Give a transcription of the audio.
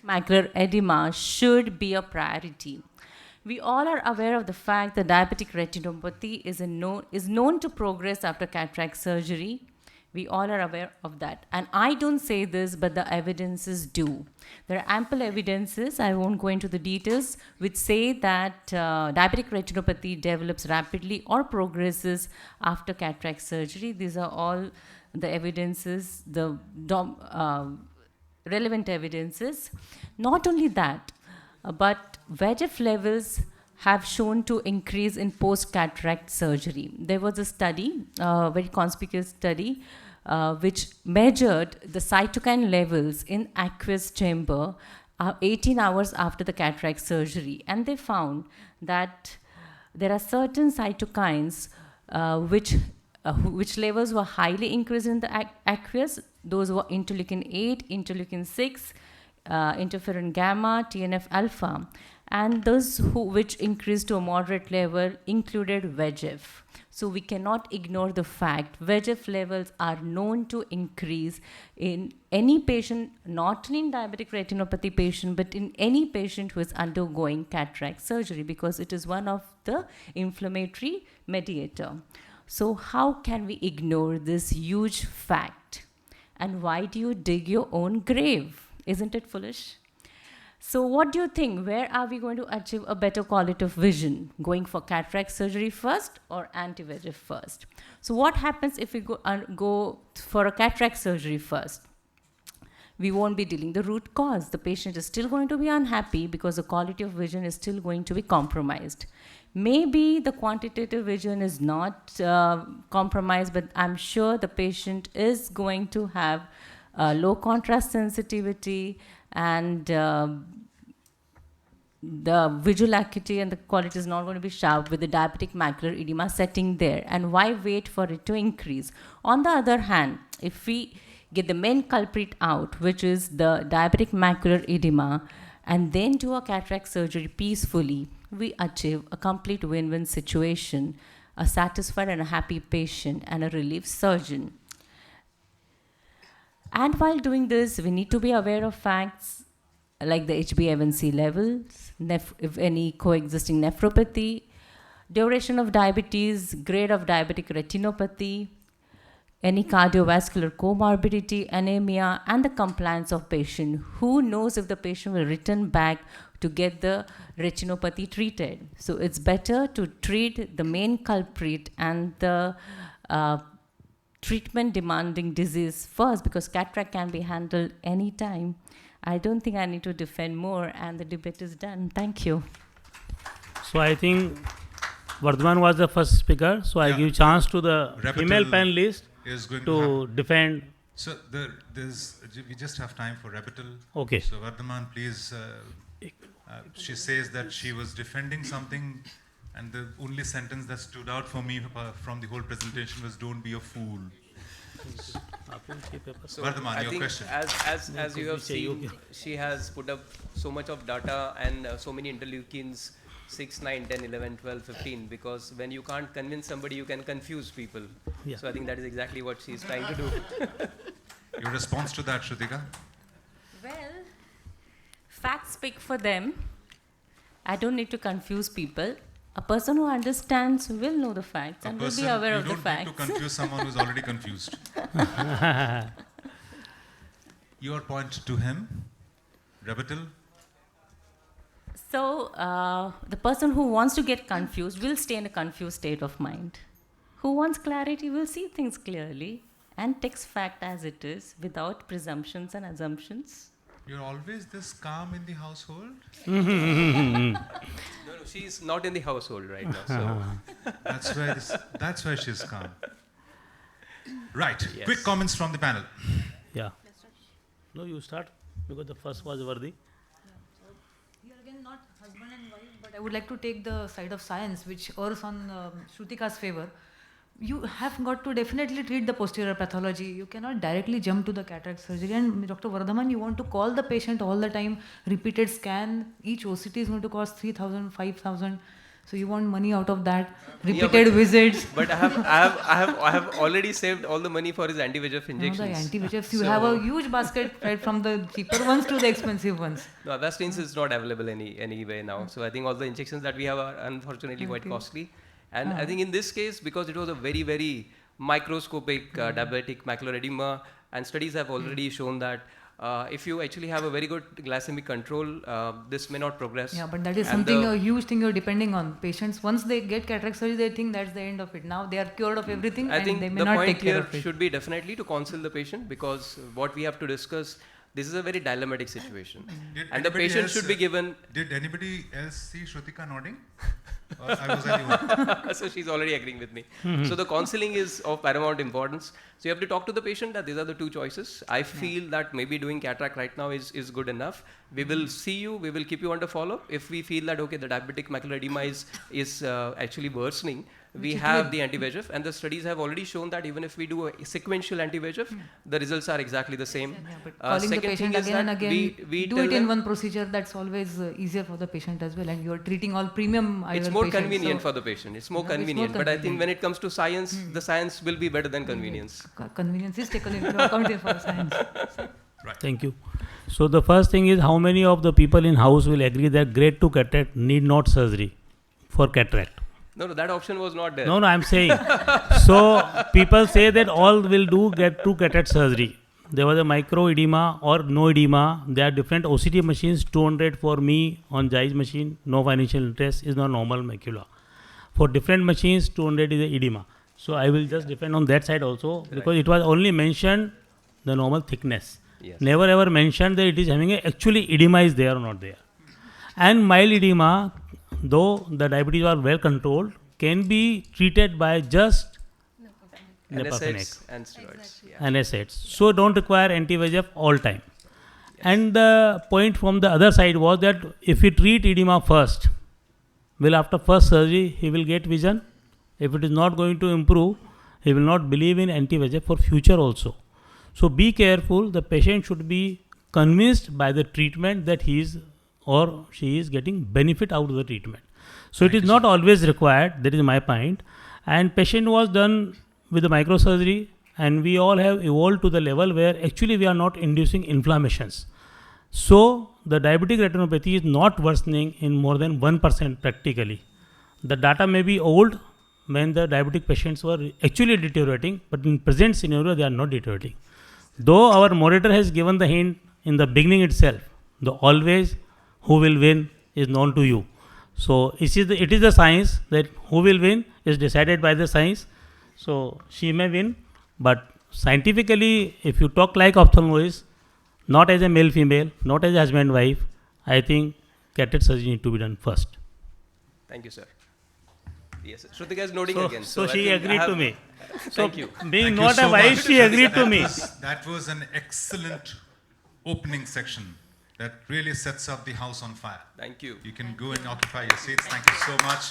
macular edema should be a priority. We all are aware of the fact that diabetic retinopathy is known to progress after cataract surgery. We all are aware of that. And I don't say this, but the evidences do. There are ample evidences, I won't go into the details, which say that diabetic retinopathy develops rapidly or progresses after cataract surgery. These are all the evidences, the relevant evidences. Not only that, but VEGF levels have shown to increase in post-cataract surgery. There was a study, a very conspicuous study, which measured the cytokine levels in aqueous chamber 18 hours after the cataract surgery. And they found that there are certain cytokines which levels were highly increased in the aqueous. Those were interleukin 8, interleukin 6, interferon gamma, TNF alpha, and those which increased to a moderate level included VEGF. So we cannot ignore the fact VEGF levels are known to increase in any patient, not only in diabetic retinopathy patient, but in any patient who is undergoing cataract surgery, because it is one of the inflammatory mediator. So how can we ignore this huge fact? And why do you dig your own grave? Isn't it foolish? So what do you think? Where are we going to achieve a better quality of vision? Going for cataract surgery first or anti-VEGF first? So what happens if we go for a cataract surgery first? We won't be dealing the root cause. The patient is still going to be unhappy because the quality of vision is still going to be compromised. Maybe the quantitative vision is not compromised, but I'm sure the patient is going to have low contrast sensitivity, and the visual acuity and the quality is not going to be sharp with the diabetic macular edema setting there. And why wait for it to increase? On the other hand, if we get the main culprit out, which is the diabetic macular edema, and then do a cataract surgery peacefully, we achieve a complete win-win situation, a satisfied and a happy patient, and a relieved surgeon. And while doing this, we need to be aware of facts like the HbA1c levels, if any coexisting nephropathy, duration of diabetes, grade of diabetic retinopathy, any cardiovascular comorbidity, anemia, and the compliance of patient. Who knows if the patient will return back to get the retinopathy treated? So it's better to treat the main culprit and the treatment demanding disease first, because cataract can be handled anytime. I don't think I need to defend more, and the debate is done. Thank you. So I think Vardhaman was the first speaker, so I give chance to the female panelist to defend. So we just have time for rebuttal. Okay. So Vardhaman, please. She says that she was defending something, and the only sentence that stood out for me from the whole presentation was "Don't be a fool." So Vardhaman, I your think question. as you have seen, she has put up so much of data and so many interleukins 6, 9, 10, 11, 12, 15, because when you can't convince somebody, you can confuse people. Yeah. So I think that is exactly what she is trying to do. Your response to that, Shrutika? Well, facts speak for them. I don't need to confuse people. A person who understands will know the facts and will be aware of the facts. You don't need to confuse someone who's already confused. Your point to him, rebuttal? So, the person who wants to get confused will stay in a confused state of mind. Who wants clarity will see things clearly and takes fact as it is without presumptions and assumptions. You're always this calm in the household? No, she's not in the household right now. So. That's why she's calm. Right. Yes. Quick comments from the panel. Yeah. No, you start, because the first was Vardhi. Here again, not husband and wife, but I would like to take the side of science, which errs on Shrutika's favor. You have got to definitely treat the posterior pathology. You cannot directly jump to the cataract surgery. And Dr. Vardhaman, you want to call the patient all the time, repeated scan. Each OCT is going to cost 3,000, 5,000. So you want money out of that, Yeah, repeated visits. But I have already saved all the money for his anti-VEGF Now injections. the anti-VEGFs, you have a huge basket right from the cheaper ones to the expensive ones. No, Avastins is not available anyway now. So I think all the injections that we have are unfortunately quite costly. And I think in this case, because it was a very, very microscopic diabetic macular edema, and studies have already shown that if you actually have a very good glycemic control, this may not progress. Yeah, but that is And something, a huge thing you're depending on. Patients, once they get cataract surgery, they think that's the end of it. Now they are cured of everything I and think they may the not point take care here of it. should be definitely to counsel the patient, because what we have to discuss, this is a very dilemmatic situation. And the patient should be given... Did anybody else see Shrutika nodding? Or I was the only one? So she's already agreeing with me. So the counseling is of paramount importance. So you have to talk to the patient that these are the two choices. I feel that maybe doing cataract right now is good enough. We will see you, we will keep you under follow-up. If we feel that, okay, the diabetic macular edema is actually worsening, we have the anti-VEGF, and the studies have already shown that even if we do a sequential anti-VEGF, the results are exactly the same. Yeah, but calling the patient again and again, we do it in one procedure, that's always easier for the patient as well. And you're treating all premium IOL It's more patients, convenient so for the patient. It's more Yeah, it's more convenient. But I think convenient. when it comes to science, the science will be better than convenience. Convenience is taken into account for science. Thank you. So the first thing is, how many of the people in house will agree that grade 2 cataract need not surgery for cataract? No, that option was not there. No, I'm saying. So people say that all will do get 2 cataract surgery. There was a micro edema or no edema. There are different OCT machines. 200 for me on Jai's machine, no financial interest, is not normal macula. For different machines, 200 is a edema. So I will just depend on that side also, because it was only mentioned the normal thickness. Yes. Never ever mentioned that it is having actually edema is there or not there. And mild edema, though the diabetes are well controlled, can be treated by just NSAIDs and steroids. Yeah. NSAIDs. So don't require anti-VEGF all time. And the point from the other side was that if we treat edema first, will after first surgery he will get vision? If it is not going to improve, he will not believe in anti-VEGF for future also. So be careful. The patient should be convinced by the treatment that he is or she is getting benefit out of the treatment. So it is not always required. That is my point. And patient was done with the microsurgery, and we all have evolved to the level where actually we are not inducing inflammations. So the diabetic retinopathy is not worsening in more than 1% practically. The data may be old when the diabetic patients were actually deteriorating, but in present scenario they are not deteriorating. Though our moderator has given the hint in the beginning itself, the always who will win is known to you. So it is the science that who will win is decided by the science. So she may win, but scientifically, if you talk like ophthalmologist, not as a male female, not as a husband wife, I think cataract surgery need to be done first. Thank you, sir. Yes, Shrutika is nodding again. So I she think agreed to me. Thank you. Being Thank you not so a wife, much. she agreed to me. That was an excellent opening section that really sets up the house on fire. Thank you. You can go and occupy your seats. Thank you so much.